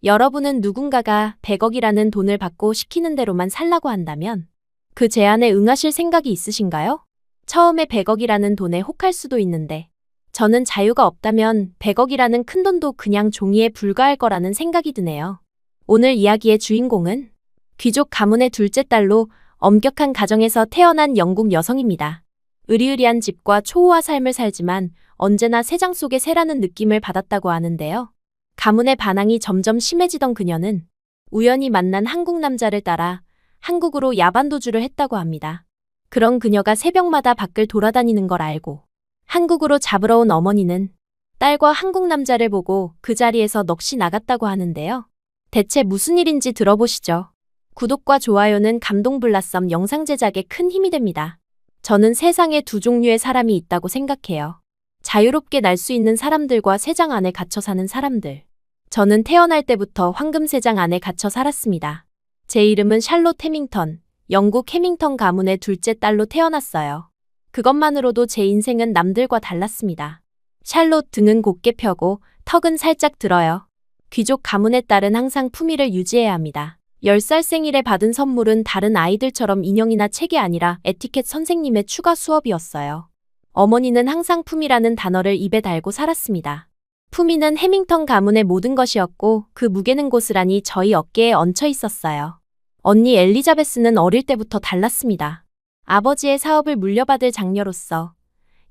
여러분은 누군가가 100억이라는 돈을 받고 시키는 대로만 살라고 한다면 그 제안에 응하실 생각이 있으신가요? 처음에 100억이라는 돈에 혹할 수도 있는데 저는 자유가 없다면 100억이라는 큰 돈도 그냥 종이에 불과할 거라는 생각이 드네요. 오늘 이야기의 주인공은 귀족 가문의 둘째 딸로 엄격한 가정에서 태어난 영국 여성입니다. 으리으리한 집과 초호화 삶을 살지만 언제나 새장 속의 새라는 느낌을 받았다고 하는데요. 가문의 반항이 점점 심해지던 그녀는 우연히 만난 한국 남자를 따라 한국으로 야반도주를 했다고 합니다. 그런 그녀가 새벽마다 밖을 돌아다니는 걸 알고 한국으로 잡으러 온 어머니는 딸과 한국 남자를 보고 그 자리에서 넋이 나갔다고 하는데요. 대체 무슨 일인지 들어보시죠. 구독과 좋아요는 감동블라썸 영상 제작에 큰 힘이 됩니다. 저는 세상에 두 종류의 사람이 있다고 생각해요. 자유롭게 날 수 있는 사람들과 새장 안에 갇혀 사는 사람들. 저는 태어날 때부터 황금 새장 안에 갇혀 살았습니다. 제 이름은 샬롯 해밍턴, 영국 해밍턴 가문의 둘째 딸로 태어났어요. 그것만으로도 제 인생은 남들과 달랐습니다. 샬롯 등은 곱게 펴고 턱은 살짝 들어요. 귀족 가문의 딸은 항상 품위를 유지해야 합니다. 10살 생일에 받은 선물은 다른 아이들처럼 인형이나 책이 아니라 에티켓 선생님의 추가 수업이었어요. 어머니는 항상 품위라는 단어를 입에 달고 살았습니다. 품위는 해밍턴 가문의 모든 것이었고 그 무게는 고스란히 저희 어깨에 얹혀 있었어요. 언니 엘리자베스는 어릴 때부터 달랐습니다. 아버지의 사업을 물려받을 장녀로서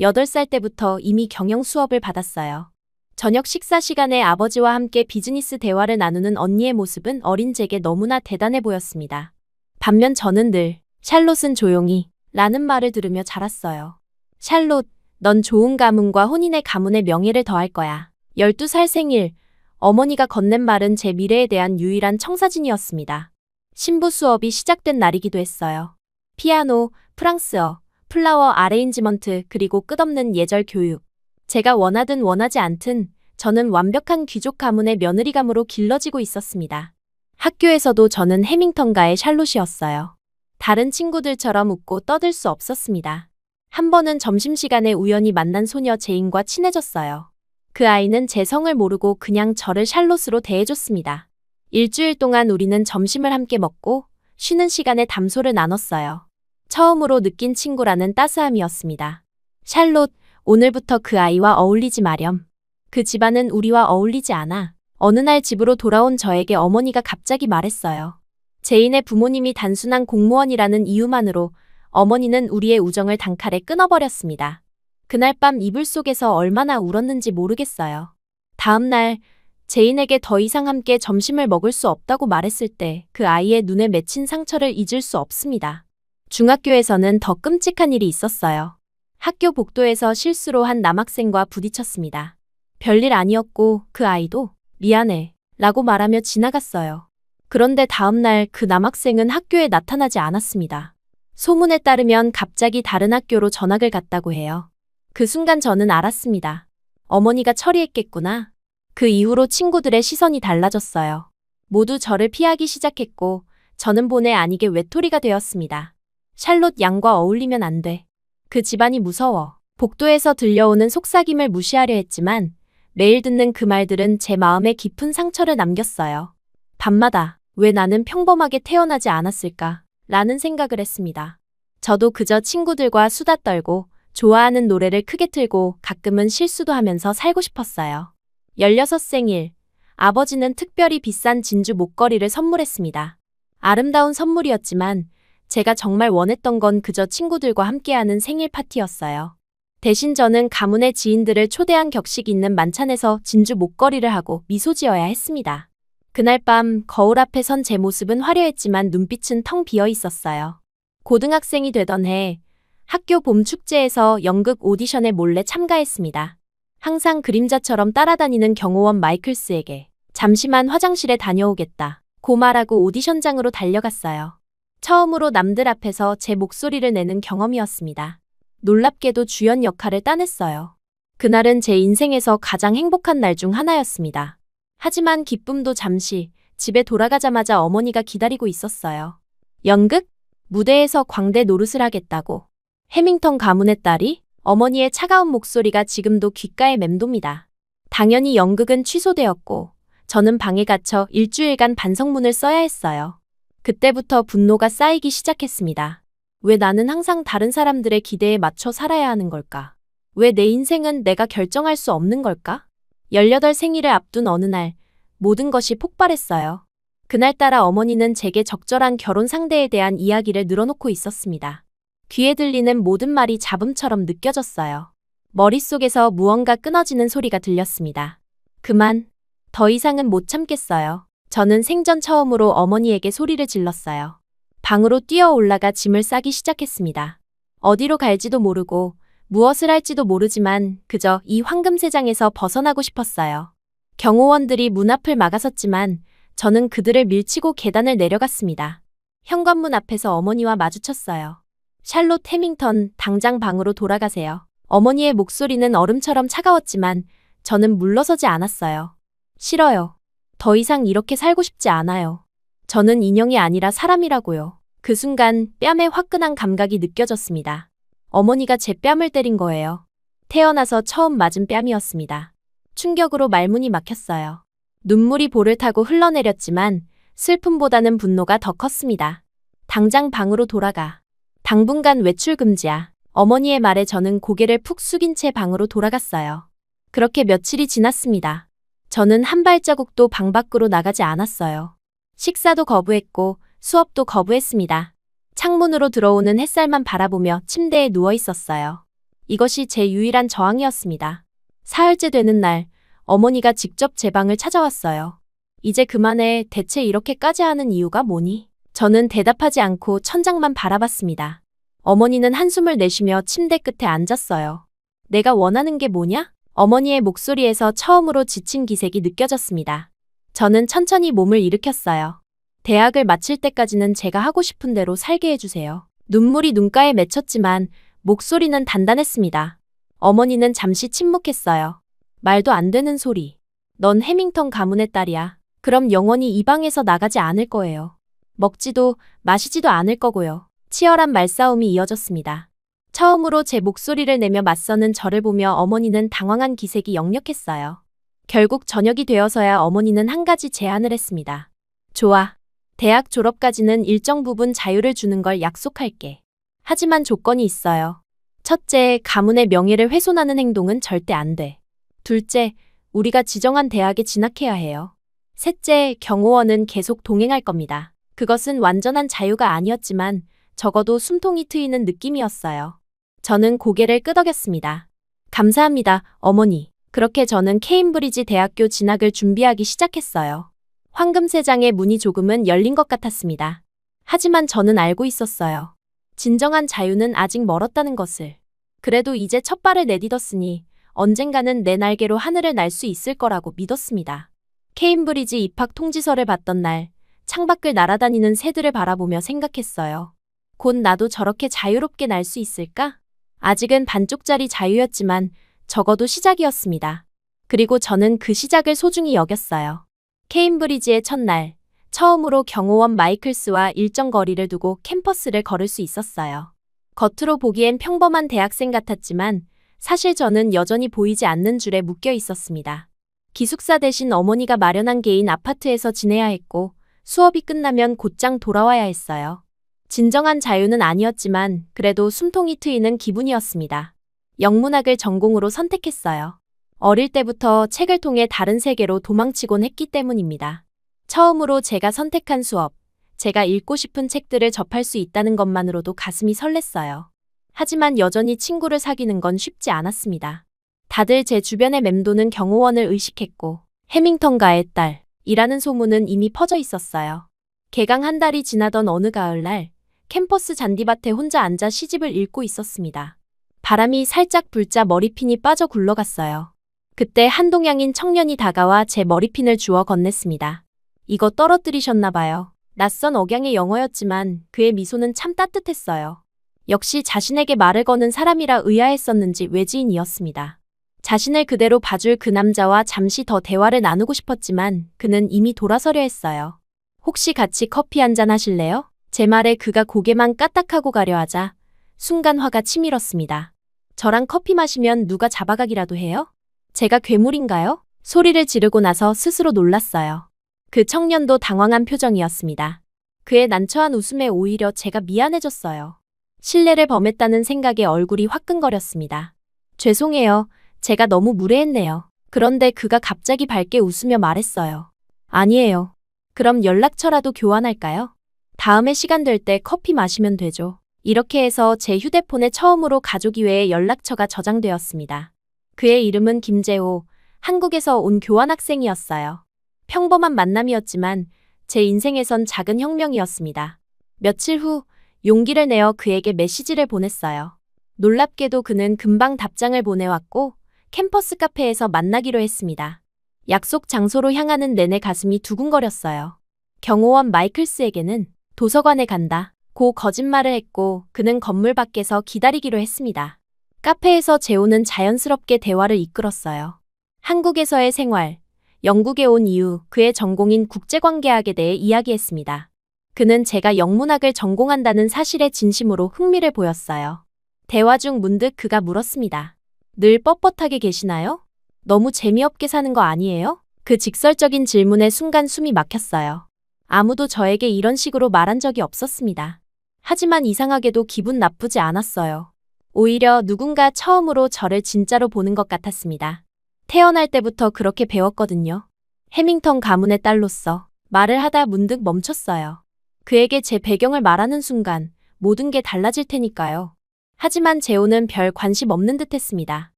8살 때부터 이미 경영 수업을 받았어요. 저녁 식사 시간에 아버지와 함께 비즈니스 대화를 나누는 언니의 모습은 어린 제게 너무나 대단해 보였습니다. 반면 저는 늘 샬롯은 조용히 라는 말을 들으며 자랐어요. 샬롯, 넌 좋은 가문과 혼인의 가문의 명예를 더할 거야. 12살 생일, 어머니가 건넨 말은 제 미래에 대한 유일한 청사진이었습니다. 신부 수업이 시작된 날이기도 했어요. 피아노, 프랑스어, 플라워 아레인지먼트 그리고 끝없는 예절 교육. 제가 원하든 원하지 않든 저는 완벽한 귀족 가문의 며느리감으로 길러지고 있었습니다. 학교에서도 저는 해밍턴가의 샬롯이었어요. 다른 친구들처럼 웃고 떠들 수 없었습니다. 한 번은 점심시간에 우연히 만난 소녀 제인과 친해졌어요. 그 아이는 제 성을 모르고 그냥 저를 샬롯으로 대해줬습니다. 일주일 동안 우리는 점심을 함께 먹고 쉬는 시간에 담소를 나눴어요. 처음으로 느낀 친구라는 따스함이었습니다. 샬롯, 오늘부터 그 아이와 어울리지 마렴. 그 집안은 우리와 어울리지 않아. 어느 날 집으로 돌아온 저에게 어머니가 갑자기 말했어요. 제인의 부모님이 단순한 공무원이라는 이유만으로 어머니는 우리의 우정을 단칼에 끊어버렸습니다. 그날 밤 이불 속에서 얼마나 울었는지 모르겠어요. 다음 날 제인에게 더 이상 함께 점심을 먹을 수 없다고 말했을 때 그 아이의 눈에 맺힌 상처를 잊을 수 없습니다. 중학교에서는 더 끔찍한 일이 있었어요. 학교 복도에서 실수로 한 남학생과 부딪혔습니다. 별일 아니었고 그 아이도 미안해 라고 말하며 지나갔어요. 그런데 다음 날 그 남학생은 학교에 나타나지 않았습니다. 소문에 따르면 갑자기 다른 학교로 전학을 갔다고 해요. 그 순간 저는 알았습니다. 어머니가 처리했겠구나. 그 이후로 친구들의 시선이 달라졌어요. 모두 저를 피하기 시작했고 저는 본의 아니게 외톨이가 되었습니다. 샬롯 양과 어울리면 안 돼. 그 집안이 무서워. 복도에서 들려오는 속삭임을 무시하려 했지만 매일 듣는 그 말들은 제 마음에 깊은 상처를 남겼어요. 밤마다 왜 나는 평범하게 태어나지 않았을까? 라는 생각을 했습니다. 저도 그저 친구들과 수다 떨고 좋아하는 노래를 크게 틀고 가끔은 실수도 하면서 살고 싶었어요. 16 생일, 아버지는 특별히 비싼 진주 목걸이를 선물했습니다. 아름다운 선물이었지만 제가 정말 원했던 건 그저 친구들과 함께하는 생일 파티였어요. 대신 저는 가문의 지인들을 초대한 격식 있는 만찬에서 진주 목걸이를 하고 미소 지어야 했습니다. 그날 밤 거울 앞에 선 제 모습은 화려했지만 눈빛은 텅 비어 있었어요. 고등학생이 되던 해 학교 봄 축제에서 연극 오디션에 몰래 참가했습니다. 항상 그림자처럼 따라다니는 경호원 마이클스에게 잠시만 화장실에 다녀오겠다 고 말하고 오디션장으로 달려갔어요. 처음으로 남들 앞에서 제 목소리를 내는 경험이었습니다. 놀랍게도 주연 역할을 따냈어요. 그날은 제 인생에서 가장 행복한 날 중 하나였습니다. 하지만 기쁨도 잠시, 집에 돌아가자마자 어머니가 기다리고 있었어요. 연극? 무대에서 광대 노릇을 하겠다고. 해밍턴 가문의 딸이? 어머니의 차가운 목소리가 지금도 귓가에 맴돕니다. 당연히 연극은 취소되었고 저는 방에 갇혀 일주일간 반성문을 써야 했어요. 그때부터 분노가 쌓이기 시작했습니다. 왜 나는 항상 다른 사람들의 기대에 맞춰 살아야 하는 걸까? 왜 내 인생은 내가 결정할 수 없는 걸까? 18 생일을 앞둔 어느 날, 모든 것이 폭발했어요. 그날따라 어머니는 제게 적절한 결혼 상대에 대한 이야기를 늘어놓고 있었습니다. 귀에 들리는 모든 말이 잡음처럼 느껴졌어요. 머릿속에서 무언가 끊어지는 소리가 들렸습니다. 그만. 더 이상은 못 참겠어요. 저는 생전 처음으로 어머니에게 소리를 질렀어요. 방으로 뛰어 올라가 짐을 싸기 시작했습니다. 어디로 갈지도 모르고 무엇을 할지도 모르지만 그저 이 황금세장에서 벗어나고 싶었어요. 경호원들이 문 앞을 막아섰지만 저는 그들을 밀치고 계단을 내려갔습니다. 현관문 앞에서 어머니와 마주쳤어요. 샬롯 해밍턴, 당장 방으로 돌아가세요. 어머니의 목소리는 얼음처럼 차가웠지만 저는 물러서지 않았어요. 싫어요. 더 이상 이렇게 살고 싶지 않아요. 저는 인형이 아니라 사람이라고요. 그 순간 뺨에 화끈한 감각이 느껴졌습니다. 어머니가 제 뺨을 때린 거예요. 태어나서 처음 맞은 뺨이었습니다. 충격으로 말문이 막혔어요. 눈물이 볼을 타고 흘러내렸지만 슬픔보다는 분노가 더 컸습니다. 당장 방으로 돌아가. 당분간 외출 금지야. 어머니의 말에 저는 고개를 푹 숙인 채 방으로 돌아갔어요. 그렇게 며칠이 지났습니다. 저는 한 발자국도 방 밖으로 나가지 않았어요. 식사도 거부했고 수업도 거부했습니다. 창문으로 들어오는 햇살만 바라보며 침대에 누워 있었어요. 이것이 제 유일한 저항이었습니다. 사흘째 되는 날, 어머니가 직접 제 방을 찾아왔어요. 이제 그만해. 대체 이렇게까지 하는 이유가 뭐니? 저는 대답하지 않고 천장만 바라봤습니다. 어머니는 한숨을 내쉬며 침대 끝에 앉았어요. 내가 원하는 게 뭐냐? 어머니의 목소리에서 처음으로 지친 기색이 느껴졌습니다. 저는 천천히 몸을 일으켰어요. 대학을 마칠 때까지는 제가 하고 싶은 대로 살게 해주세요. 눈물이 눈가에 맺혔지만 목소리는 단단했습니다. 어머니는 잠시 침묵했어요. 말도 안 되는 소리. 넌 해밍턴 가문의 딸이야. 그럼 영원히 이 방에서 나가지 않을 거예요. 먹지도 마시지도 않을 거고요. 치열한 말싸움이 이어졌습니다. 처음으로 제 목소리를 내며 맞서는 저를 보며 어머니는 당황한 기색이 역력했어요. 결국 저녁이 되어서야 어머니는 한 가지 제안을 했습니다. 좋아. 대학 졸업까지는 일정 부분 자유를 주는 걸 약속할게. 하지만 조건이 있어요. 첫째, 가문의 명예를 훼손하는 행동은 절대 안 돼. 둘째, 우리가 지정한 대학에 진학해야 해요. 셋째, 경호원은 계속 동행할 겁니다. 그것은 완전한 자유가 아니었지만 적어도 숨통이 트이는 느낌이었어요. 저는 고개를 끄덕였습니다. 감사합니다, 어머니. 그렇게 저는 케임브리지 대학교 진학을 준비하기 시작했어요. 황금세장의 문이 조금은 열린 것 같았습니다. 하지만 저는 알고 있었어요. 진정한 자유는 아직 멀었다는 것을. 그래도 이제 첫 발을 내딛었으니 언젠가는 내 날개로 하늘을 날 수 있을 거라고 믿었습니다. 케임브리지 입학 통지서를 받던 날, 창밖을 날아다니는 새들을 바라보며 생각했어요. 곧 나도 저렇게 자유롭게 날 수 있을까? 아직은 반쪽짜리 자유였지만 적어도 시작이었습니다. 그리고 저는 그 시작을 소중히 여겼어요. 케임브리지의 첫날, 처음으로 경호원 마이클스와 일정 거리를 두고 캠퍼스를 걸을 수 있었어요. 겉으로 보기엔 평범한 대학생 같았지만 사실 저는 여전히 보이지 않는 줄에 묶여 있었습니다. 기숙사 대신 어머니가 마련한 개인 아파트에서 지내야 했고 수업이 끝나면 곧장 돌아와야 했어요. 진정한 자유는 아니었지만 그래도 숨통이 트이는 기분이었습니다. 영문학을 전공으로 선택했어요. 어릴 때부터 책을 통해 다른 세계로 도망치곤 했기 때문입니다. 처음으로 제가 선택한 수업, 제가 읽고 싶은 책들을 접할 수 있다는 것만으로도 가슴이 설렜어요. 하지만 여전히 친구를 사귀는 건 쉽지 않았습니다. 다들 제 주변에 맴도는 경호원을 의식했고 해밍턴가의 딸이라는 소문은 이미 퍼져 있었어요. 개강 한 달이 지나던 어느 가을날 캠퍼스 잔디밭에 혼자 앉아 시집을 읽고 있었습니다. 바람이 살짝 불자 머리핀이 빠져 굴러갔어요. 그때 한동양인 청년이 다가와 제 머리핀을 주워 건넸습니다. 이거 떨어뜨리셨나 봐요. 낯선 억양의 영어였지만 그의 미소는 참 따뜻했어요. 역시 자신에게 말을 거는 사람이라 의아했었는지 외지인이었습니다. 자신을 그대로 봐줄 그 남자와 잠시 더 대화를 나누고 싶었지만 그는 이미 돌아서려 했어요. 혹시 같이 커피 한잔 하실래요? 제 말에 그가 고개만 까딱하고 가려 하자 순간 화가 치밀었습니다. 저랑 커피 마시면 누가 잡아가기라도 해요? 제가 괴물인가요? 소리를 지르고 나서 스스로 놀랐어요. 그 청년도 당황한 표정이었습니다. 그의 난처한 웃음에 오히려 제가 미안해졌어요. 신뢰를 범했다는 생각에 얼굴이 화끈거렸습니다. 죄송해요. 제가 너무 무례했네요. 그런데 그가 갑자기 밝게 웃으며 말했어요. 아니에요. 그럼 연락처라도 교환할까요? 다음에 시간 될 때 커피 마시면 되죠. 이렇게 해서 제 휴대폰에 처음으로 가족 이외의 연락처가 저장되었습니다. 그의 이름은 김재호, 한국에서 온 교환학생이었어요. 평범한 만남이었지만 제 인생에선 작은 혁명이었습니다. 며칠 후 용기를 내어 그에게 메시지를 보냈어요. 놀랍게도 그는 금방 답장을 보내왔고 캠퍼스 카페에서 만나기로 했습니다. 약속 장소로 향하는 내내 가슴이 두근거렸어요. 경호원 마이클스에게는 도서관에 간다 고 거짓말을 했고 그는 건물 밖에서 기다리기로 했습니다. 카페에서 재호는 자연스럽게 대화를 이끌었어요. 한국에서의 생활, 영국에 온 이유, 그의 전공인 국제관계학에 대해 이야기했습니다. 그는 제가 영문학을 전공한다는 사실에 진심으로 흥미를 보였어요. 대화 중 문득 그가 물었습니다. 늘 뻣뻣하게 계시나요? 너무 재미없게 사는 거 아니에요? 그 직설적인 질문에 순간 숨이 막혔어요. 아무도 저에게 이런 식으로 말한 적이 없었습니다. 하지만 이상하게도 기분 나쁘지 않았어요. 오히려 누군가 처음으로 저를 진짜로 보는 것 같았습니다. 태어날 때부터 그렇게 배웠거든요. 해밍턴 가문의 딸로서 말을 하다 문득 멈췄어요. 그에게 제 배경을 말하는 순간 모든 게 달라질 테니까요. 하지만 재호는 별 관심 없는 듯 했습니다.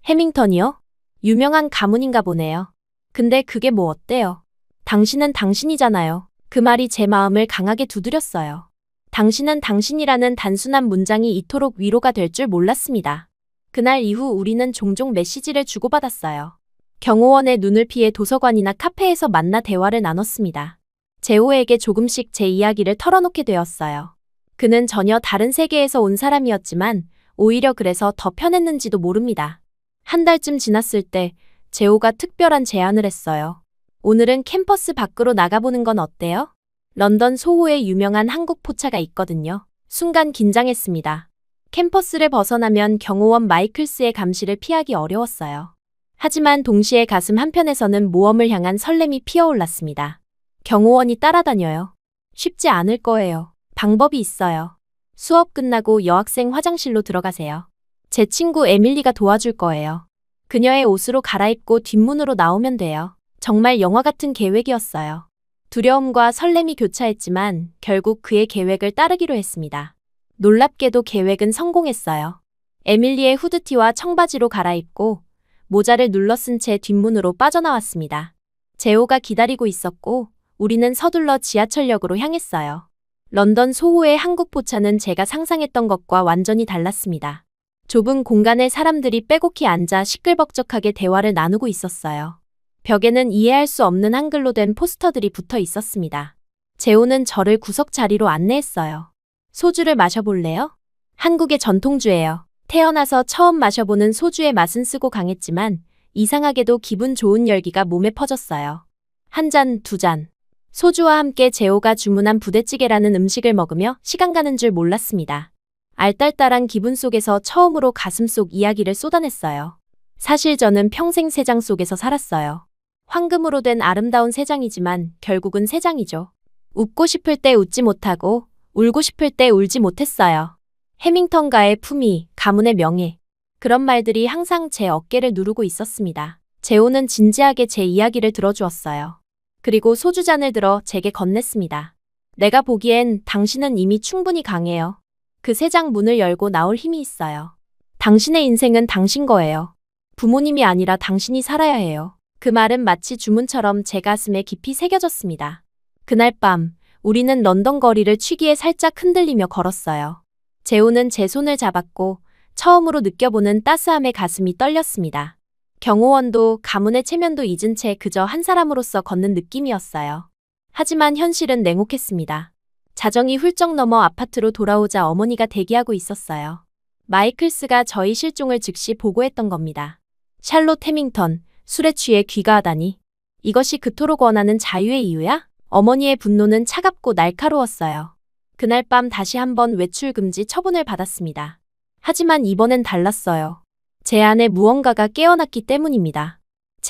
해밍턴이요? 유명한 가문인가 보네요. 근데 그게 뭐 어때요? 당신은 당신이잖아요. 그 말이 제 마음을 강하게 두드렸어요. 당신은 당신이라는 단순한 문장이 이토록 위로가 될 줄 몰랐습니다. 그날 이후 우리는 종종 메시지를 주고받았어요. 경호원의 눈을 피해 도서관이나 카페에서 만나 대화를 나눴습니다. 재호에게 조금씩 제 이야기를 털어놓게 되었어요. 그는 전혀 다른 세계에서 온 사람이었지만 오히려 그래서 더 편했는지도 모릅니다. 한 달쯤 지났을 때 재호가 특별한 제안을 했어요. 오늘은 캠퍼스 밖으로 나가보는 건 어때요? 런던 소호에 유명한 한국 포차가 있거든요. 순간 긴장했습니다. 캠퍼스를 벗어나면 경호원 마이클스의 감시를 피하기 어려웠어요. 하지만 동시에 가슴 한편에서는 모험을 향한 설렘이 피어올랐습니다. 경호원이 따라다녀요. 쉽지 않을 거예요. 방법이 있어요. 수업 끝나고 여학생 화장실로 들어가세요. 제 친구 에밀리가 도와줄 거예요. 그녀의 옷으로 갈아입고 뒷문으로 나오면 돼요. 정말 영화 같은 계획이었어요. 두려움과 설렘이 교차했지만 결국 그의 계획을 따르기로 했습니다. 놀랍게도 계획은 성공했어요. 에밀리의 후드티와 청바지로 갈아입고 모자를 눌러 쓴 채 뒷문으로 빠져나왔습니다. 재호가 기다리고 있었고 우리는 서둘러 지하철역으로 향했어요. 런던 소호의 한국 포차는 제가 상상했던 것과 완전히 달랐습니다. 좁은 공간에 사람들이 빼곡히 앉아 시끌벅적하게 대화를 나누고 있었어요. 벽에는 이해할 수 없는 한글로 된 포스터들이 붙어 있었습니다. 재호는 저를 구석 자리로 안내했어요. 소주를 마셔볼래요? 한국의 전통주예요. 태어나서 처음 마셔보는 소주의 맛은 쓰고 강했지만 이상하게도 기분 좋은 열기가 몸에 퍼졌어요. 한 잔, 두 잔. 소주와 함께 재호가 주문한 부대찌개라는 음식을 먹으며 시간 가는 줄 몰랐습니다. 알딸딸한 기분 속에서 처음으로 가슴속 이야기를 쏟아냈어요. 사실 저는 평생 새장 속에서 살았어요. 황금으로 된 아름다운 새장이지만 결국은 새장이죠. 웃고 싶을 때 웃지 못하고 울고 싶을 때 울지 못했어요. 해밍턴가의 품위, 가문의 명예. 그런 말들이 항상 제 어깨를 누르고 있었습니다. 재호는 진지하게 제 이야기를 들어주었어요. 그리고 소주잔을 들어 제게 건넸습니다. 내가 보기엔 당신은 이미 충분히 강해요. 그 새장 문을 열고 나올 힘이 있어요. 당신의 인생은 당신 거예요. 부모님이 아니라 당신이 살아야 해요. 그 말은 마치 주문처럼 제 가슴에 깊이 새겨졌습니다. 그날 밤 우리는 런던 거리를 취기에 살짝 흔들리며 걸었어요. 재호는 제 손을 잡았고 처음으로 느껴보는 따스함에 가슴이 떨렸습니다. 경호원도 가문의 체면도 잊은 채 그저 한 사람으로서 걷는 느낌이었어요. 하지만 현실은 냉혹했습니다. 자정이 훌쩍 넘어 아파트로 돌아오자 어머니가 대기하고 있었어요. 마이클스가 저희 실종을 즉시 보고했던 겁니다. 샬롯 해밍턴, 술에 취해 귀가하다니. 이것이 그토록 원하는 자유의 이유야? 어머니의 분노는 차갑고 날카로웠어요. 그날 밤 다시 한번 외출 금지 처분을 받았습니다. 하지만 이번엔 달랐어요. 제 안에 무언가가 깨어났기 때문입니다.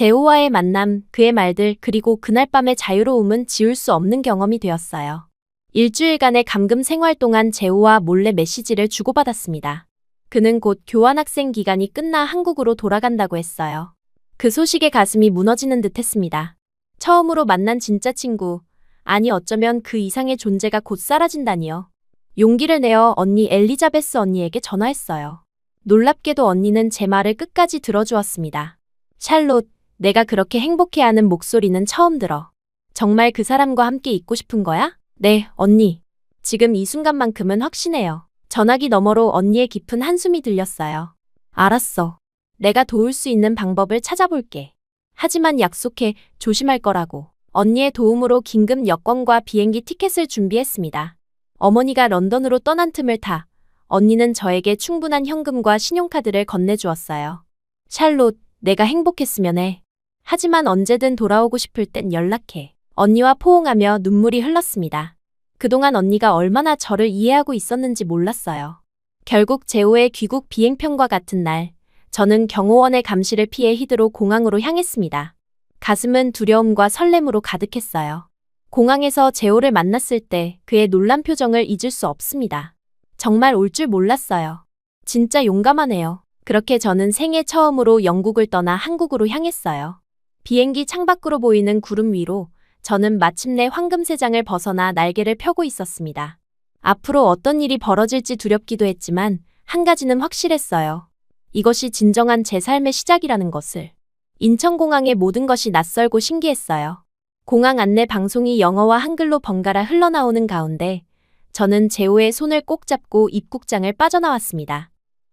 재호와의 만남, 그의 말들, 그리고 그날 밤의 자유로움은 지울 수 없는 경험이 되었어요. 일주일간의 감금 생활 동안 재호와 몰래 메시지를 주고받았습니다. 그는 곧 교환학생 기간이 끝나 한국으로 돌아간다고 했어요. 그 소식에 가슴이 무너지는 듯 했습니다. 처음으로 만난 진짜 친구, 아니 어쩌면 그 이상의 존재가 곧 사라진다니요. 용기를 내어 언니 엘리자베스 언니에게 전화했어요. 놀랍게도 언니는 제 말을 끝까지 들어주었습니다. 샬롯, 내가 그렇게 행복해하는 목소리는 처음 들어. 정말 그 사람과 함께 있고 싶은 거야? 네, 언니. 지금 이 순간만큼은 확신해요. 전화기 너머로 언니의 깊은 한숨이 들렸어요. 알았어. 내가 도울 수 있는 방법을 찾아볼게. 하지만 약속해, 조심할 거라고. 언니의 도움으로 긴급 여권과 비행기 티켓을 준비했습니다. 어머니가 런던으로 떠난 틈을 타 언니는 저에게 충분한 현금과 신용카드를 건네주었어요. 샬롯, 내가 행복했으면 해. 하지만 언제든 돌아오고 싶을 땐 연락해. 언니와 포옹하며 눈물이 흘렀습니다. 그동안 언니가 얼마나 저를 이해하고 있었는지 몰랐어요. 결국 재호의 귀국 비행편과 같은 날, 저는 경호원의 감시를 피해 히드로 공항으로 향했습니다. 가슴은 두려움과 설렘으로 가득했어요. 공항에서 재호를 만났을 때 그의 놀란 표정을 잊을 수 없습니다. 정말 올 줄 몰랐어요. 진짜 용감하네요. 그렇게 저는 생애 처음으로 영국을 떠나 한국으로 향했어요. 비행기 창밖으로 보이는 구름 위로 저는 마침내 황금세장을 벗어나 날개를 펴고 있었습니다. 앞으로 어떤 일이 벌어질지 두렵기도 했지만 한 가지는 확실했어요. 이것이 진정한 제 삶의 시작이라는 것을. 인천공항의 모든 것이 낯설고 신기했어요. 공항 안내 방송이 영어와 한글로 번갈아 흘러나오는 가운데 저는 재호의 손을 꼭 잡고 입국장을 빠져나왔습니다.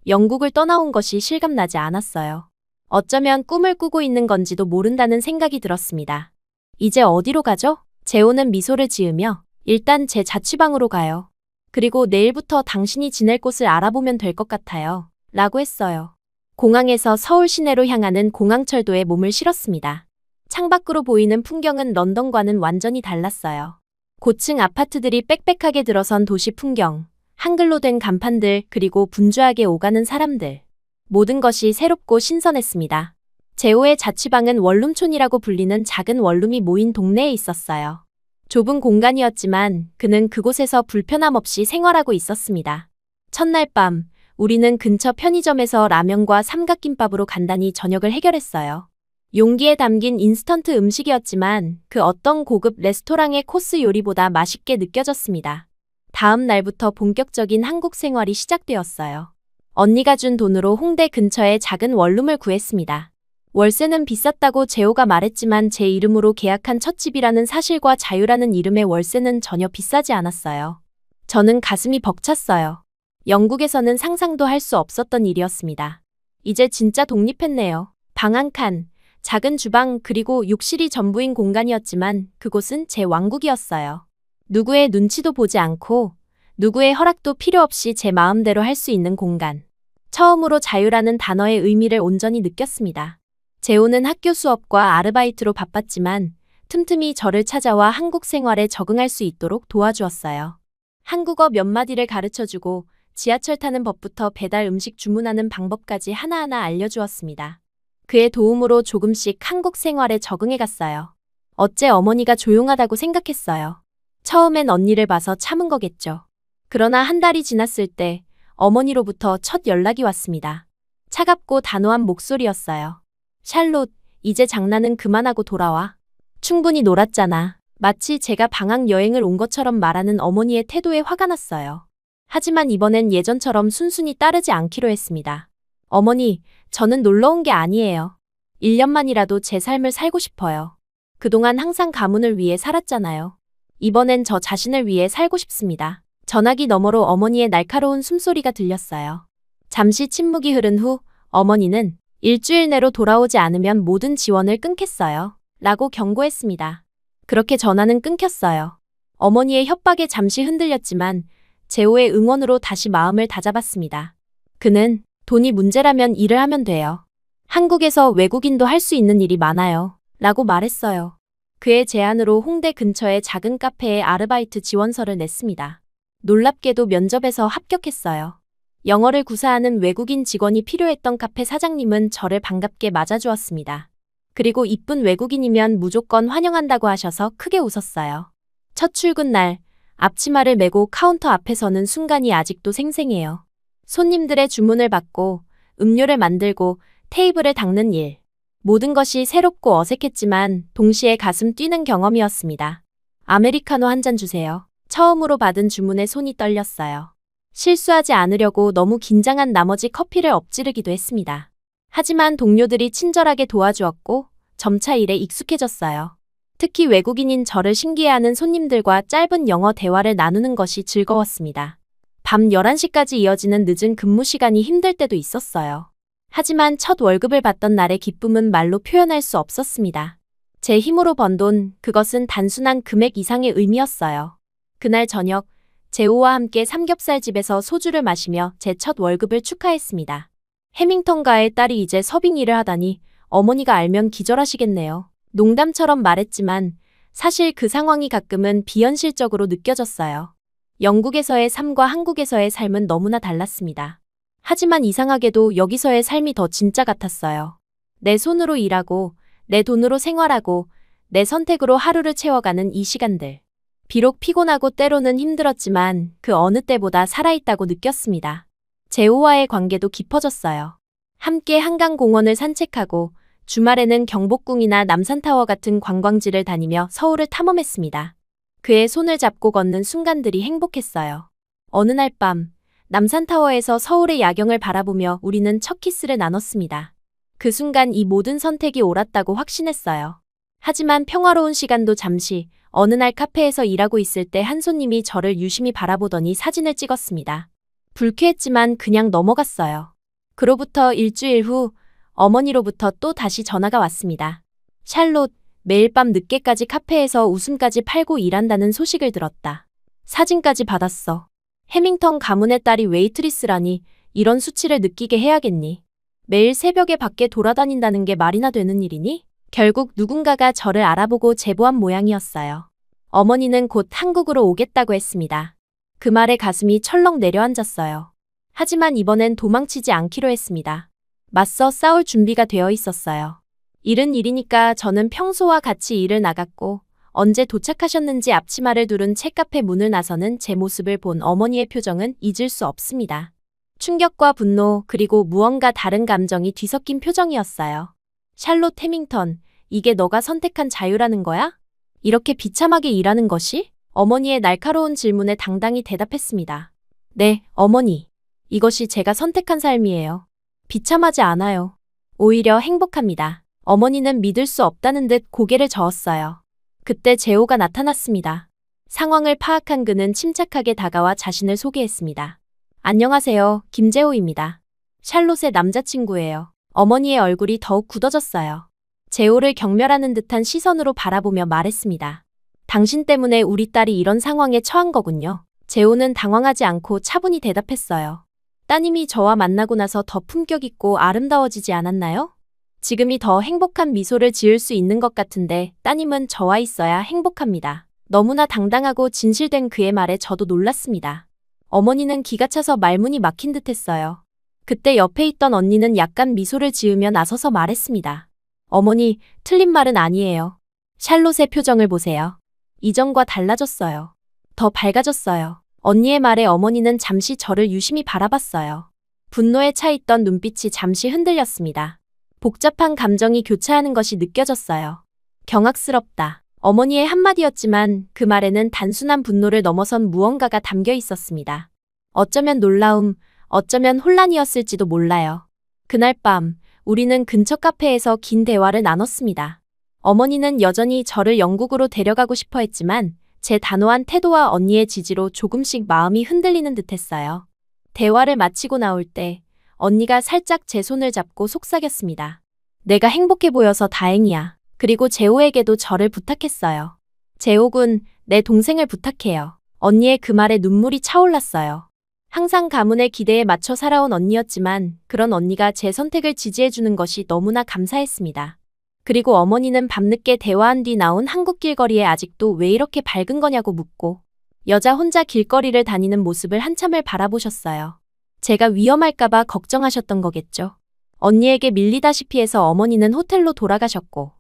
영국을 떠나온 것이 실감나지 않았어요. 어쩌면 꿈을 꾸고 있는 건지도 모른다는 생각이 들었습니다. 이제 어디로 가죠? 재호는 미소를 지으며 일단 제 자취방으로 가요. 그리고 내일부터 당신이 지낼 곳을 알아보면 될 것 같아요. 라고 했어요. 공항에서 서울 시내로 향하는 공항철도에 몸을 실었습니다. 창밖으로 보이는 풍경은 런던과는 완전히 달랐어요. 고층 아파트들이 빽빽하게 들어선 도시 풍경, 한글로 된 간판들, 그리고 분주하게 오가는 사람들. 모든 것이 새롭고 신선했습니다. 재호의 자취방은 원룸촌이라고 불리는 작은 원룸이 모인 동네에 있었어요. 좁은 공간이었지만 그는 그곳에서 불편함 없이 생활하고 있었습니다. 첫날 밤, 우리는 근처 편의점에서 라면과 삼각김밥으로 간단히 저녁을 해결했어요. 용기에 담긴 인스턴트 음식이었지만 그 어떤 고급 레스토랑의 코스 요리보다 맛있게 느껴졌습니다. 다음 날부터 본격적인 한국 생활이 시작되었어요. 언니가 준 돈으로 홍대 근처에 작은 원룸을 구했습니다. 월세는 비쌌다고 재호가 말했지만 제 이름으로 계약한 첫 집이라는 사실과 자유라는 이름의 월세는 전혀 비싸지 않았어요. 저는 가슴이 벅찼어요. 영국에서는 상상도 할 수 없었던 일이었습니다. 이제 진짜 독립했네요. 방 한 칸, 작은 주방 그리고 욕실이 전부인 공간이었지만 그곳은 제 왕국이었어요. 누구의 눈치도 보지 않고 누구의 허락도 필요 없이 제 마음대로 할 수 있는 공간. 처음으로 자유라는 단어의 의미를 온전히 느꼈습니다. 재호는 학교 수업과 아르바이트로 바빴지만 틈틈이 저를 찾아와 한국 생활에 적응할 수 있도록 도와주었어요. 한국어 몇 마디를 가르쳐주고 지하철 타는 법부터 배달 음식 주문하는 방법까지 하나하나 알려주었습니다. 그의 도움으로 조금씩 한국 생활에 적응해갔어요. 어째 어머니가 조용하다고 생각했어요. 처음엔 언니를 봐서 참은 거겠죠. 그러나 한 달이 지났을 때 어머니로부터 첫 연락이 왔습니다. 차갑고 단호한 목소리였어요. 샬롯, 이제 장난은 그만하고 돌아와. 충분히 놀았잖아. 마치 제가 방학 여행을 온 것처럼 말하는 어머니의 태도에 화가 났어요. 하지만 이번엔 예전처럼 순순히 따르지 않기로 했습니다. 어머니, 저는 놀러 온 게 아니에요. 1년만이라도 제 삶을 살고 싶어요. 그동안 항상 가문을 위해 살았잖아요. 이번엔 저 자신을 위해 살고 싶습니다. 전화기 너머로 어머니의 날카로운 숨소리가 들렸어요. 잠시 침묵이 흐른 후 어머니는 일주일 내로 돌아오지 않으면 모든 지원을 끊겠어요. 라고 경고했습니다. 그렇게 전화는 끊겼어요. 어머니의 협박에 잠시 흔들렸지만 재호의 응원으로 다시 마음을 다잡았습니다. 그는 돈이 문제라면 일을 하면 돼요. 한국에서 외국인도 할 수 있는 일이 많아요. 라고 말했어요. 그의 제안으로 홍대 근처의 작은 카페에 아르바이트 지원서를 냈습니다. 놀랍게도 면접에서 합격했어요. 영어를 구사하는 외국인 직원이 필요했던 카페 사장님은 저를 반갑게 맞아주었습니다. 그리고 이쁜 외국인이면 무조건 환영한다고 하셔서 크게 웃었어요. 첫 출근 날, 앞치마를 메고 카운터 앞에 서는 순간이 아직도 생생해요. 손님들의 주문을 받고, 음료를 만들고, 테이블을 닦는 일. 모든 것이 새롭고 어색했지만 동시에 가슴 뛰는 경험이었습니다. 아메리카노 한 잔 주세요. 처음으로 받은 주문에 손이 떨렸어요. 실수하지 않으려고 너무 긴장한 나머지 커피를 엎지르기도 했습니다. 하지만 동료들이 친절하게 도와주었고 점차 일에 익숙해졌어요. 특히 외국인인 저를 신기해하는 손님들과 짧은 영어 대화를 나누는 것이 즐거웠습니다. 밤 11시까지 이어지는 늦은 근무 시간이 힘들 때도 있었어요. 하지만 첫 월급을 받던 날의 기쁨은 말로 표현할 수 없었습니다. 제 힘으로 번 돈, 그것은 단순한 금액 이상의 의미였어요. 그날 저녁, 제오와 함께 삼겹살집에서 소주를 마시며 제 첫 월급을 축하했습니다. 해밍턴가의 딸이 이제 서빙 일을 하다니 어머니가 알면 기절하시겠네요. 농담처럼 말했지만 사실 그 상황이 가끔은 비현실적으로 느껴졌어요. 영국에서의 삶과 한국에서의 삶은 너무나 달랐습니다. 하지만 이상하게도 여기서의 삶이 더 진짜 같았어요. 내 손으로 일하고, 내 돈으로 생활하고, 내 선택으로 하루를 채워가는 이 시간들. 비록 피곤하고 때로는 힘들었지만 그 어느 때보다 살아있다고 느꼈습니다. 제오와의 관계도 깊어졌어요. 함께 한강공원을 산책하고 주말에는 경복궁이나 남산타워 같은 관광지를 다니며 서울을 탐험했습니다. 그의 손을 잡고 걷는 순간들이 행복했어요. 어느 날 밤, 남산타워에서 서울의 야경을 바라보며 우리는 첫 키스를 나눴습니다. 그 순간 이 모든 선택이 옳았다고 확신했어요. 하지만 평화로운 시간도 잠시, 어느 날 카페에서 일하고 있을 때 한 손님이 저를 유심히 바라보더니 사진을 찍었습니다. 불쾌했지만 그냥 넘어갔어요. 그로부터 일주일 후 어머니로부터 또 다시 전화가 왔습니다. 샬롯, 매일 밤 늦게까지 카페에서 웃음까지 팔고 일한다는 소식을 들었다. 사진까지 받았어. 해밍턴 가문의 딸이 웨이트리스라니 이런 수치를 느끼게 해야겠니? 매일 새벽에 밖에 돌아다닌다는 게 말이나 되는 일이니? 결국 누군가가 저를 알아보고 제보한 모양이었어요. 어머니는 곧 한국으로 오겠다고 했습니다. 그 말에 가슴이 철렁 내려앉았어요. 하지만 이번엔 도망치지 않기로 했습니다. 맞서 싸울 준비가 되어 있었어요. 일은 일이니까 저는 평소와 같이 일을 나갔고 언제 도착하셨는지 앞치마를 두른 책카페 문을 나서는 제 모습을 본 어머니의 표정은 잊을 수 없습니다. 충격과 분노 그리고 무언가 다른 감정이 뒤섞인 표정이었어요. 샬롯 해밍턴, 이게 너가 선택한 자유라는 거야? 이렇게 비참하게 일하는 것이? 어머니의 날카로운 질문에 당당히 대답했습니다. 네, 어머니. 이것이 제가 선택한 삶이에요. 비참하지 않아요. 오히려 행복합니다. 어머니는 믿을 수 없다는 듯 고개를 저었어요. 그때 제오가 나타났습니다. 상황을 파악한 그는 침착하게 다가와 자신을 소개했습니다. 안녕하세요, 김제오입니다. 샬롯의 남자친구예요. 어머니의 얼굴이 더욱 굳어졌어요. 제오를 경멸하는 듯한 시선으로 바라보며 말했습니다. 당신 때문에 우리 딸이 이런 상황에 처한 거군요. 제오는 당황하지 않고 차분히 대답했어요. 따님이 저와 만나고 나서 더 품격 있고 아름다워지지 않았나요? 지금이 더 행복한 미소를 지을 수 있는 것 같은데 따님은 저와 있어야 행복합니다. 너무나 당당하고 진실된 그의 말에 저도 놀랐습니다. 어머니는 기가 차서 말문이 막힌 듯 했어요. 그때 옆에 있던 언니는 약간 미소를 지으며 나서서 말했습니다. 어머니, 틀린 말은 아니에요. 샬롯의 표정을 보세요. 이전과 달라졌어요. 더 밝아졌어요. 언니의 말에 어머니는 잠시 저를 유심히 바라봤어요. 분노에 차 있던 눈빛이 잠시 흔들렸습니다. 복잡한 감정이 교차하는 것이 느껴졌어요. 경악스럽다. 어머니의 한마디였지만 그 말에는 단순한 분노를 넘어선 무언가가 담겨 있었습니다. 어쩌면 놀라움, 어쩌면 혼란이었을지도 몰라요. 그날 밤, 우리는 근처 카페에서 긴 대화를 나눴습니다. 어머니는 여전히 저를 영국으로 데려가고 싶어 했지만 제 단호한 태도와 언니의 지지로 조금씩 마음이 흔들리는 듯했어요. 대화를 마치고 나올 때 언니가 살짝 제 손을 잡고 속삭였습니다. 내가 행복해 보여서 다행이야. 그리고 제오에게도 저를 부탁했어요. 제오군, 내 동생을 부탁해요. 언니의 그 말에 눈물이 차올랐어요. 항상 가문의 기대에 맞춰 살아온 언니였지만 그런 언니가 제 선택을 지지해주는 것이 너무나 감사했습니다. 그리고 어머니는 밤늦게 대화한 뒤 나온 한국 길거리에 아직도 왜 이렇게 밝은 거냐고 묻고 여자 혼자 길거리를 다니는 모습을 한참을 바라보셨어요. 제가 위험할까봐 걱정하셨던 거겠죠. 언니에게 밀리다시피 해서 어머니는 호텔로 돌아가셨고,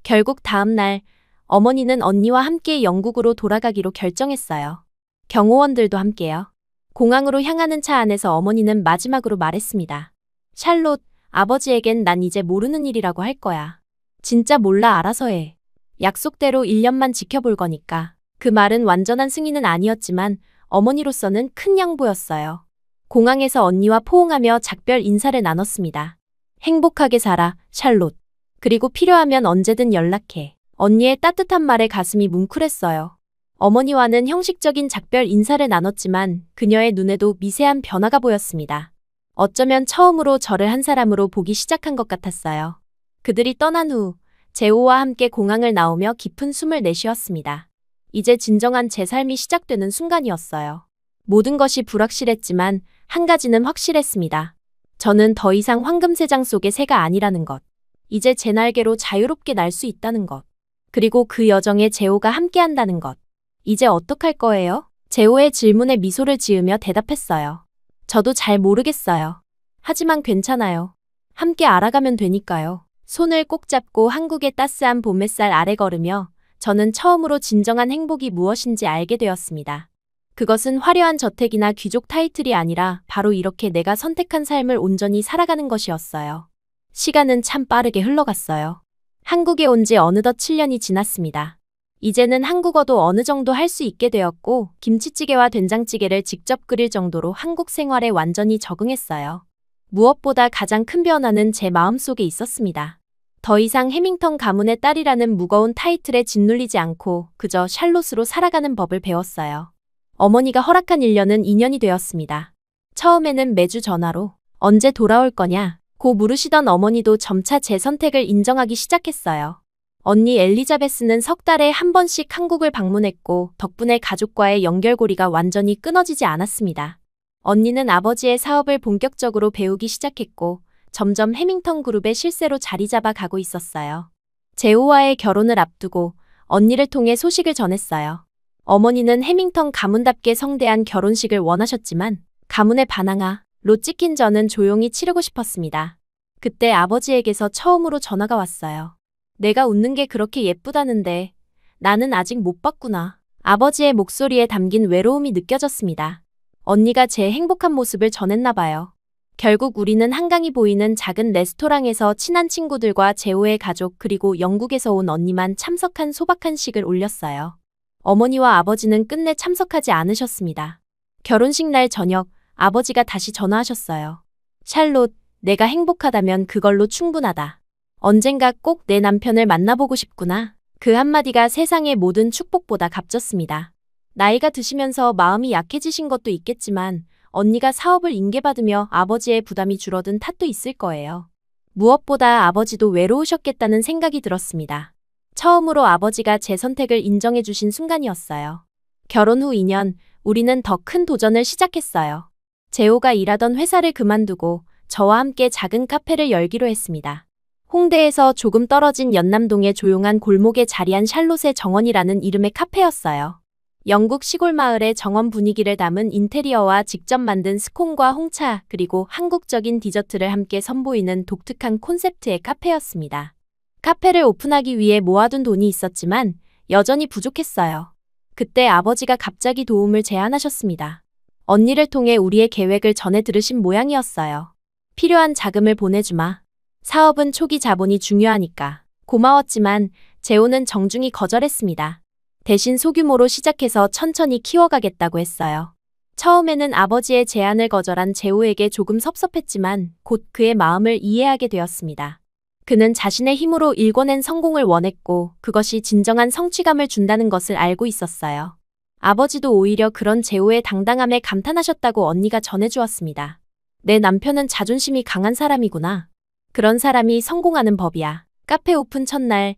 결국 다음 날 어머니는 언니와 함께 영국으로 돌아가기로 결정했어요. 경호원들도 함께요. 공항으로 향하는 차 안에서 어머니는 마지막으로 말했습니다. 샬롯, 아버지에겐 난 이제 모르는 일이라고 할 거야. 진짜 몰라 알아서 해. 약속대로 1년만 지켜볼 거니까. 그 말은 완전한 승인은 아니었지만 어머니로서는 큰 양보였어요. 공항에서 언니와 포옹하며 작별 인사를 나눴습니다. 행복하게 살아, 샬롯. 그리고 필요하면 언제든 연락해. 언니의 따뜻한 말에 가슴이 뭉클했어요. 어머니와는 형식적인 작별 인사를 나눴지만 그녀의 눈에도 미세한 변화가 보였습니다. 어쩌면 처음으로 저를 한 사람으로 보기 시작한 것 같았어요. 그들이 떠난 후 재호와 함께 공항을 나오며 깊은 숨을 내쉬었습니다. 이제 진정한 제 삶이 시작되는 순간이었어요. 모든 것이 불확실했지만 한 가지는 확실했습니다. 저는 더 이상 황금세장 속의 새가 아니라는 것. 이제 제 날개로 자유롭게 날 수 있다는 것. 그리고 그 여정에 재호가 함께한다는 것. 이제 어떡할 거예요? 재호의 질문에 미소를 지으며 대답했어요. 저도 잘 모르겠어요. 하지만 괜찮아요. 함께 알아가면 되니까요. 손을 꼭 잡고 한국의 따스한 봄 햇살 아래 걸으며 저는 처음으로 진정한 행복이 무엇인지 알게 되었습니다. 그것은 화려한 저택이나 귀족 타이틀이 아니라 바로 이렇게 내가 선택한 삶을 온전히 살아가는 것이었어요. 시간은 참 빠르게 흘러갔어요. 한국에 온 지 어느덧 7년이 지났습니다. 이제는 한국어도 어느 정도 할 수 있게 되었고 김치찌개와 된장찌개를 직접 끓일 정도로 한국 생활에 완전히 적응했어요. 무엇보다 가장 큰 변화는 제 마음속에 있었습니다. 더 이상 해밍턴 가문의 딸이라는 무거운 타이틀에 짓눌리지 않고 그저 샬롯으로 살아가는 법을 배웠어요. 어머니가 허락한 1년은 2년이 되었습니다. 처음에는 매주 전화로 언제 돌아올 거냐 고 물으시던 어머니도 점차 제 선택을 인정하기 시작했어요. 언니 엘리자베스는 석 달에 한 번씩 한국을 방문했고 덕분에 가족과의 연결고리가 완전히 끊어지지 않았습니다. 언니는 아버지의 사업을 본격적으로 배우기 시작했고 점점 해밍턴 그룹의 실세로 자리 잡아 가고 있었어요. 재호와의 결혼을 앞두고 언니를 통해 소식을 전했어요. 어머니는 해밍턴 가문답게 성대한 결혼식을 원하셨지만 가문의 반항아로 찍힌 저는 조용히 치르고 싶었습니다. 그때 아버지에게서 처음으로 전화가 왔어요. 내가 웃는 게 그렇게 예쁘다는데 나는 아직 못 봤구나. 아버지의 목소리에 담긴 외로움이 느껴졌습니다. 언니가 제 행복한 모습을 전했나 봐요. 결국 우리는 한강이 보이는 작은 레스토랑에서 친한 친구들과 재호의 가족 그리고 영국에서 온 언니만 참석한 소박한 식을 올렸어요. 어머니와 아버지는 끝내 참석하지 않으셨습니다. 결혼식 날 저녁 아버지가 다시 전화하셨어요. 샬롯, 내가 행복하다면 그걸로 충분하다. 언젠가 꼭 내 남편을 만나보고 싶구나. 그 한마디가 세상의 모든 축복보다 값졌습니다. 나이가 드시면서 마음이 약해지신 것도 있겠지만 언니가 사업을 인계받으며 아버지의 부담이 줄어든 탓도 있을 거예요. 무엇보다 아버지도 외로우셨겠다는 생각이 들었습니다. 처음으로 아버지가 제 선택을 인정해 주신 순간이었어요. 결혼 후 2년, 우리는 더 큰 도전을 시작했어요. 재호가 일하던 회사를 그만두고 저와 함께 작은 카페를 열기로 했습니다. 홍대에서 조금 떨어진 연남동의 조용한 골목에 자리한 샬롯의 정원이라는 이름의 카페였어요. 영국 시골 마을의 정원 분위기를 담은 인테리어와 직접 만든 스콘과 홍차 그리고 한국적인 디저트를 함께 선보이는 독특한 콘셉트의 카페였습니다. 카페를 오픈하기 위해 모아둔 돈이 있었지만 여전히 부족했어요. 그때 아버지가 갑자기 도움을 제안하셨습니다. 언니를 통해 우리의 계획을 전해 들으신 모양이었어요. 필요한 자금을 보내주마. 사업은 초기 자본이 중요하니까. 고마웠지만 재호는 정중히 거절했습니다. 대신 소규모로 시작해서 천천히 키워가겠다고 했어요. 처음에는 아버지의 제안을 거절한 재호에게 조금 섭섭했지만 곧 그의 마음을 이해하게 되었습니다. 그는 자신의 힘으로 일궈낸 성공을 원했고 그것이 진정한 성취감을 준다는 것을 알고 있었어요. 아버지도 오히려 그런 재호의 당당함에 감탄하셨다고 언니가 전해주었습니다. 내 남편은 자존심이 강한 사람이구나. 그런 사람이 성공하는 법이야. 카페 오픈 첫날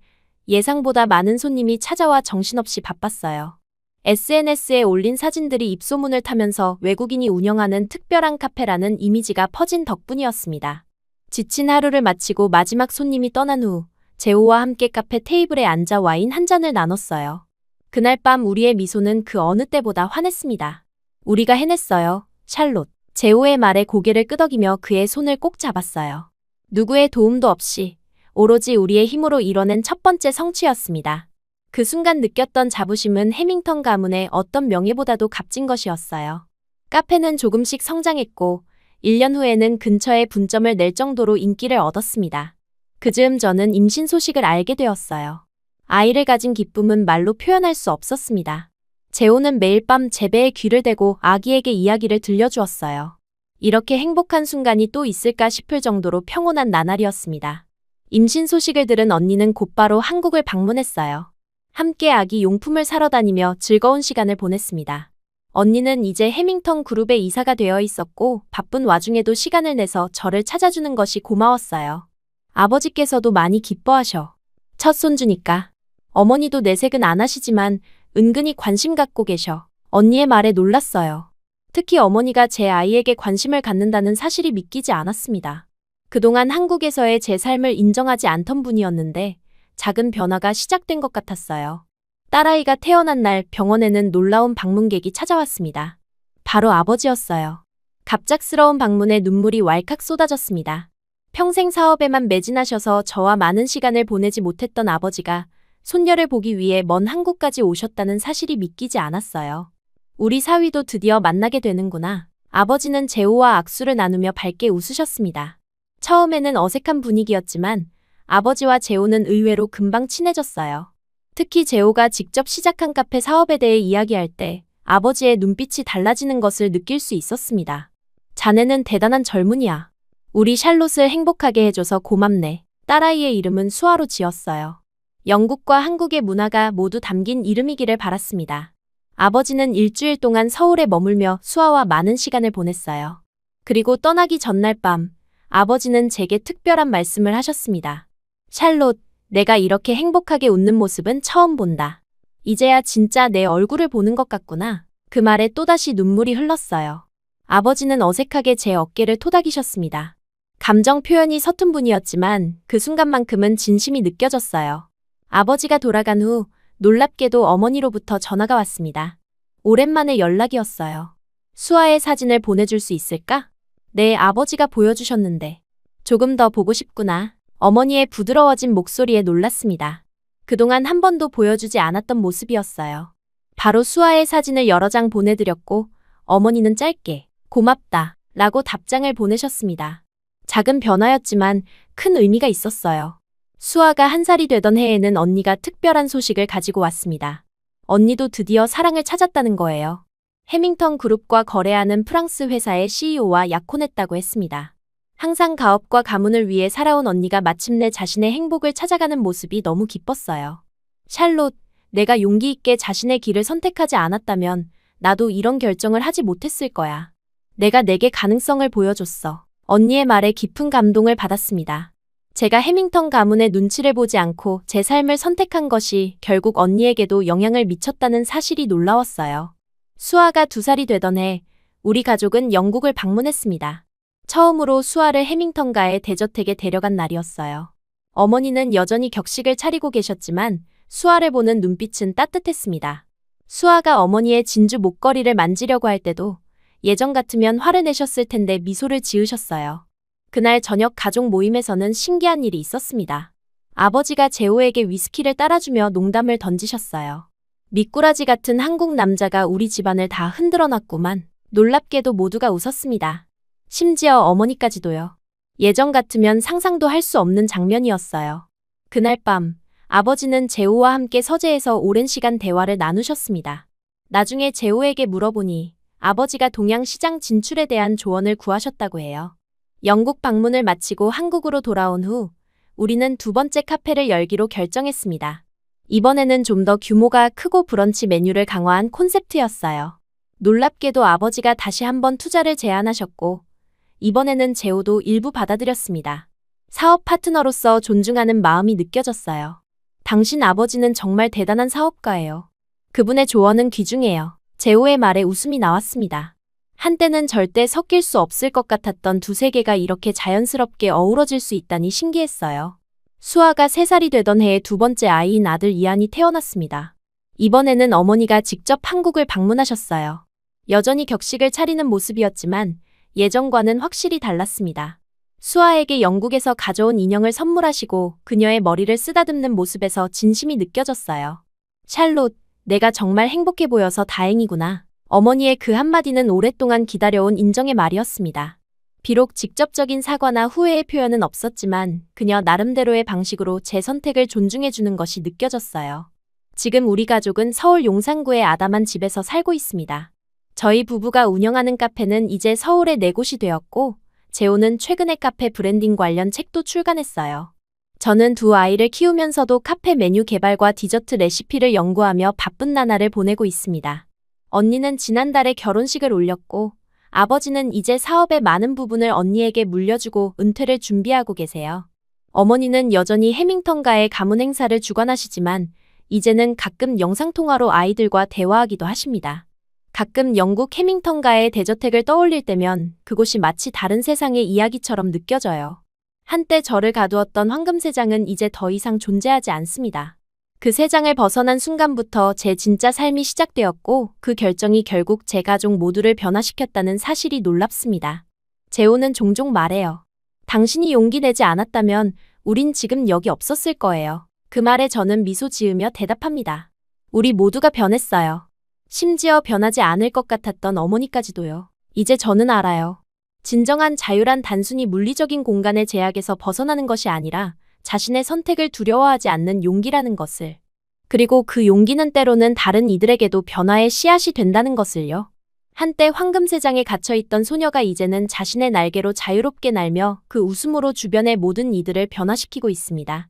예상보다 많은 손님이 찾아와 정신없이 바빴어요. SNS에 올린 사진들이 입소문을 타면서 외국인이 운영하는 특별한 카페라는 이미지가 퍼진 덕분이었습니다. 지친 하루를 마치고 마지막 손님이 떠난 후 재호와 함께 카페 테이블에 앉아 와인 한 잔을 나눴어요. 그날 밤 우리의 미소는 그 어느 때보다 환했습니다. 우리가 해냈어요, 샬롯. 재호의 말에 고개를 끄덕이며 그의 손을 꼭 잡았어요. 누구의 도움도 없이 오로지 우리의 힘으로 이뤄낸 첫 번째 성취였습니다. 그 순간 느꼈던 자부심은 해밍턴 가문의 어떤 명예보다도 값진 것이었어요. 카페는 조금씩 성장했고 1년 후에는 근처에 분점을 낼 정도로 인기를 얻었습니다. 그즈음 저는 임신 소식을 알게 되었어요. 아이를 가진 기쁨은 말로 표현할 수 없었습니다. 재호는 매일 밤 제 배에 귀를 대고 아기에게 이야기를 들려주었어요. 이렇게 행복한 순간이 또 있을까 싶을 정도로 평온한 나날이었습니다. 임신 소식을 들은 언니는 곧바로 한국을 방문했어요. 함께 아기 용품을 사러 다니며 즐거운 시간을 보냈습니다. 언니는 이제 해밍턴 그룹에 이사가 되어 있었고 바쁜 와중에도 시간을 내서 저를 찾아주는 것이 고마웠어요. 아버지께서도 많이 기뻐하셔. 첫 손주니까. 어머니도 내색은 안 하시지만 은근히 관심 갖고 계셔. 언니의 말에 놀랐어요. 특히 어머니가 제 아이에게 관심을 갖는다는 사실이 믿기지 않았습니다. 그동안 한국에서의 제 삶을 인정하지 않던 분이었는데 작은 변화가 시작된 것 같았어요. 딸아이가 태어난 날 병원에는 놀라운 방문객이 찾아왔습니다. 바로 아버지였어요. 갑작스러운 방문에 눈물이 왈칵 쏟아졌습니다. 평생 사업에만 매진하셔서 저와 많은 시간을 보내지 못했던 아버지가 손녀를 보기 위해 먼 한국까지 오셨다는 사실이 믿기지 않았어요. 우리 사위도 드디어 만나게 되는구나. 아버지는 재호와 악수를 나누며 밝게 웃으셨습니다. 처음에는 어색한 분위기였지만 아버지와 재호는 의외로 금방 친해졌어요. 특히 재호가 직접 시작한 카페 사업에 대해 이야기할 때 아버지의 눈빛이 달라지는 것을 느낄 수 있었습니다. 자네는 대단한 젊은이야. 우리 샬롯을 행복하게 해줘서 고맙네. 딸아이의 이름은 수아로 지었어요. 영국과 한국의 문화가 모두 담긴 이름이기를 바랐습니다. 아버지는 일주일 동안 서울에 머물며 수아와 많은 시간을 보냈어요. 그리고 떠나기 전날 밤 아버지는 제게 특별한 말씀을 하셨습니다. 샬롯, 내가 이렇게 행복하게 웃는 모습은 처음 본다. 이제야 진짜 내 얼굴을 보는 것 같구나. 그 말에 또다시 눈물이 흘렀어요. 아버지는 어색하게 제 어깨를 토닥이셨습니다. 감정 표현이 서툰 분이었지만 그 순간만큼은 진심이 느껴졌어요. 아버지가 돌아간 후 놀랍게도 어머니로부터 전화가 왔습니다. 오랜만에 연락이었어요. 수아의 사진을 보내줄 수 있을까? 네, 아버지가 보여주셨는데. 조금 더 보고 싶구나. 어머니의 부드러워진 목소리에 놀랐습니다. 그동안 한 번도 보여주지 않았던 모습이었어요. 바로 수아의 사진을 여러 장 보내드렸고 어머니는 짧게 고맙다 라고 답장을 보내셨습니다. 작은 변화였지만 큰 의미가 있었어요. 수아가 1살이 되던 해에는 언니가 특별한 소식을 가지고 왔습니다. 언니도 드디어 사랑을 찾았다는 거예요. 해밍턴 그룹과 거래하는 프랑스 회사의 CEO와 약혼했다고 했습니다. 항상 가업과 가문을 위해 살아온 언니가 마침내 자신의 행복을 찾아가는 모습이 너무 기뻤어요. 샬롯, 내가 용기 있게 자신의 길을 선택하지 않았다면 나도 이런 결정을 하지 못했을 거야. 내가 내게 가능성을 보여줬어. 언니의 말에 깊은 감동을 받았습니다. 제가 해밍턴 가문의 눈치를 보지 않고 제 삶을 선택한 것이 결국 언니에게도 영향을 미쳤다는 사실이 놀라웠어요. 수아가 2살이 되던 해 우리 가족은 영국을 방문했습니다. 처음으로 수아를 해밍턴가의 대저택에 데려간 날이었어요. 어머니는 여전히 격식을 차리고 계셨지만 수아를 보는 눈빛은 따뜻했습니다. 수아가 어머니의 진주 목걸이를 만지려고 할 때도 예전 같으면 화를 내셨을 텐데 미소를 지으셨어요. 그날 저녁 가족 모임에서는 신기한 일이 있었습니다. 아버지가 재호에게 위스키를 따라주며 농담을 던지셨어요. 미꾸라지 같은 한국 남자가 우리 집안을 다 흔들어 놨구만. 놀랍게도 모두가 웃었습니다. 심지어 어머니까지도요. 예전 같으면 상상도 할 수 없는 장면이었어요. 그날 밤 아버지는 재호와 함께 서재에서 오랜 시간 대화를 나누셨습니다. 나중에 재호에게 물어보니 아버지가 동양시장 진출에 대한 조언을 구하셨다고 해요. 영국 방문을 마치고 한국으로 돌아온 후 우리는 2번째 카페를 열기로 결정했습니다. 이번에는 좀 더 규모가 크고 브런치 메뉴를 강화한 콘셉트였어요. 놀랍게도 아버지가 다시 한번 투자를 제안하셨고 이번에는 재호도 일부 받아들였습니다. 사업 파트너로서 존중하는 마음이 느껴졌어요. 당신 아버지는 정말 대단한 사업가예요. 그분의 조언은 귀중해요. 재호의 말에 웃음이 나왔습니다. 한때는 절대 섞일 수 없을 것 같았던 두 세계가 이렇게 자연스럽게 어우러질 수 있다니 신기했어요. 수아가 3살이 되던 해에 2번째 아이인 아들 이안이 태어났습니다. 이번에는 어머니가 직접 한국을 방문하셨어요. 여전히 격식을 차리는 모습이었지만 예전과는 확실히 달랐습니다. 수아에게 영국에서 가져온 인형을 선물하시고 그녀의 머리를 쓰다듬는 모습에서 진심이 느껴졌어요. 샬롯, 내가 정말 행복해 보여서 다행이구나. 어머니의 그 한마디는 오랫동안 기다려온 인정의 말이었습니다. 비록 직접적인 사과나 후회의 표현은 없었지만 그녀 나름대로의 방식으로 제 선택을 존중해주는 것이 느껴졌어요. 지금 우리 가족은 서울 용산구의 아담한 집에서 살고 있습니다. 저희 부부가 운영하는 카페는 이제 서울의 네 곳이 되었고, 재호는 최근에 카페 브랜딩 관련 책도 출간했어요. 저는 두 아이를 키우면서도 카페 메뉴 개발과 디저트 레시피를 연구하며 바쁜 나날을 보내고 있습니다. 언니는 지난달에 결혼식을 올렸고, 아버지는 이제 사업의 많은 부분을 언니에게 물려주고 은퇴를 준비하고 계세요. 어머니는 여전히 해밍턴가의 가문 행사를 주관하시지만 이제는 가끔 영상통화로 아이들과 대화하기도 하십니다. 가끔 영국 해밍턴가의 대저택을 떠올릴 때면 그곳이 마치 다른 세상의 이야기처럼 느껴져요. 한때 저를 가두었던 황금세장은 이제 더 이상 존재하지 않습니다. 그 세장을 벗어난 순간부터 제 진짜 삶이 시작되었고 그 결정이 결국 제 가족 모두를 변화시켰다는 사실이 놀랍습니다. 재호는 종종 말해요. 당신이 용기 내지 않았다면 우린 지금 여기 없었을 거예요. 그 말에 저는 미소 지으며 대답합니다. 우리 모두가 변했어요. 심지어 변하지 않을 것 같았던 어머니까지도요. 이제 저는 알아요. 진정한 자유란 단순히 물리적인 공간의 제약에서 벗어나는 것이 아니라 자신의 선택을 두려워하지 않는 용기라는 것을. 그리고 그 용기는 때로는 다른 이들에게도 변화의 씨앗이 된다는 것을요. 한때 황금세장에 갇혀있던 소녀가 이제는 자신의 날개로 자유롭게 날며 그 웃음으로 주변의 모든 이들을 변화시키고 있습니다.